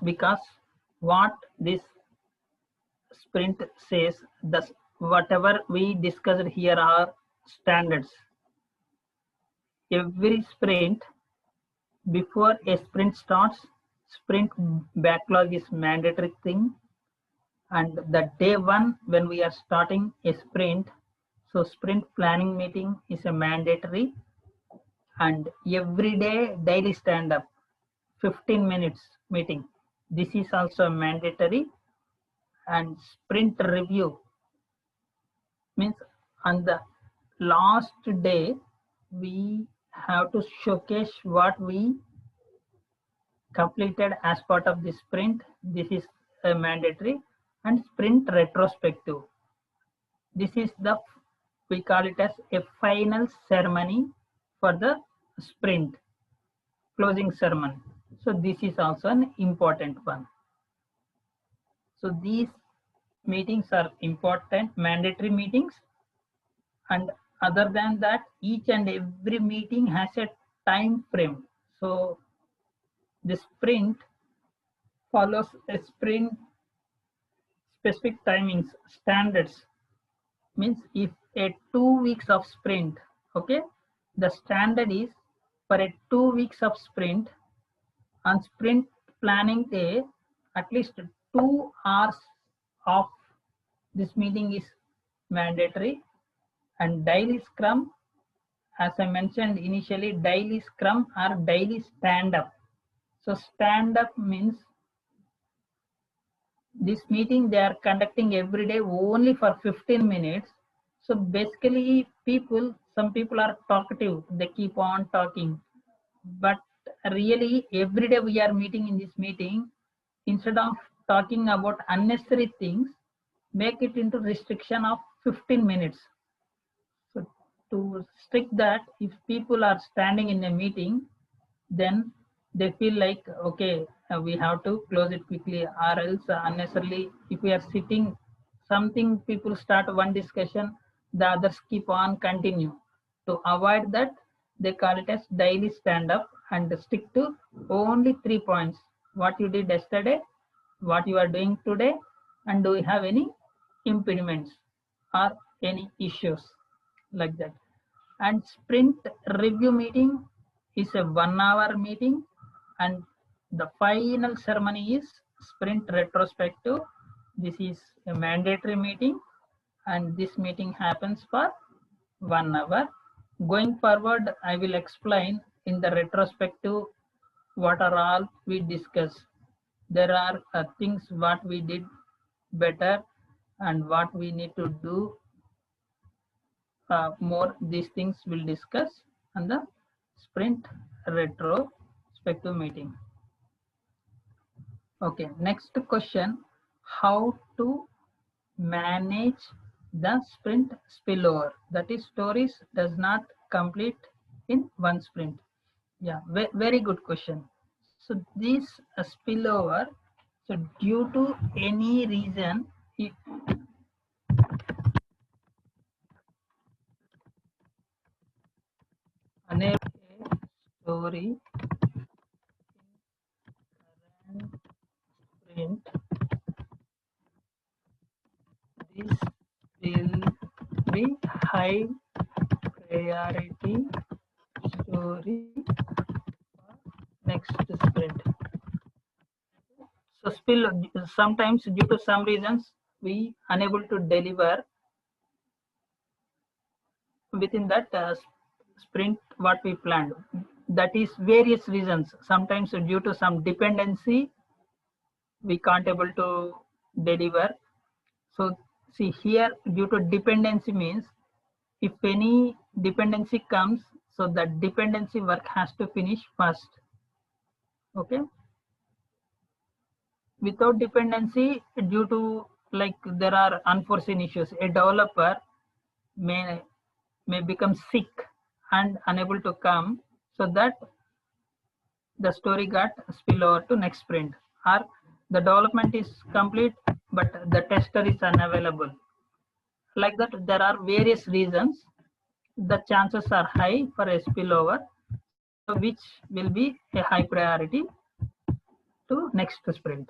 because what this sprint says, that whatever we discussed here are standards. Every sprint, before a sprint starts, sprint backlog is mandatory thing. And the day one when we are starting a sprint, so sprint planning meeting is a mandatory, and every day daily stand up 15 minutes meeting, this is also mandatory. And sprint review means on the last day we have to showcase what we completed as part of the sprint, this is a mandatory. And sprint retrospective, this is the, we call it as a final ceremony for the sprint, closing ceremony. So this is also an important one. So these meetings are important, mandatory meetings. And other than that, each and every meeting has a time frame. So the sprint follows a sprint specific timings, standards. Means if a 2 weeks of sprint, okay, the standard is for a 2 weeks of sprint, on sprint planning day, at least 2 hours of this meeting is mandatory. And daily scrum, as I mentioned initially, daily scrum or daily stand up. So stand up means this meeting they are conducting every day only for 15 minutes. So basically some people are talkative, they keep on talking, but really every day we are meeting in this meeting, instead of talking about unnecessary things, make it into restriction of 15 minutes. So to strict that, if people are standing in a meeting, then they feel like, okay, we have to close it quickly, or else unnecessarily, if we are sitting, something people start one discussion, the others keep on continue. To avoid that, they call it as daily stand up and stick to only 3 points: what you did yesterday, what you are doing today, and do you have any impediments or any issues, like that. And sprint review meeting is a 1 hour meeting, and the final ceremony is sprint retrospective. This is a mandatory meeting, and this meeting happens for 1 hour. Going forward, I will explain in the retrospective what are all we discuss. There are things what we did better and what we need to do more. These things we'll discuss on the sprint retrospective meeting. Okay, next question: how to manage the sprint spillover? That is, stories does not complete in one sprint. Yeah, very good question. So this spillover, so due to any reason, if unable story in current sprint, this will be high priority story for next sprint. So sometimes due to some reasons we unable to deliver within that sprint what we planned. That is various reasons. Sometimes due to some dependency we can't able to deliver. So see here, due to dependency means if any dependency comes, so that dependency work has to finish first. Okay, without dependency, due to like there are unforeseen issues, a developer may become sick and unable to come, so that the story got spill over to next sprint, or the development is complete but the tester is unavailable. Like that, there are various reasons. The chances are high for a spillover, so which will be a high priority. to next sprint.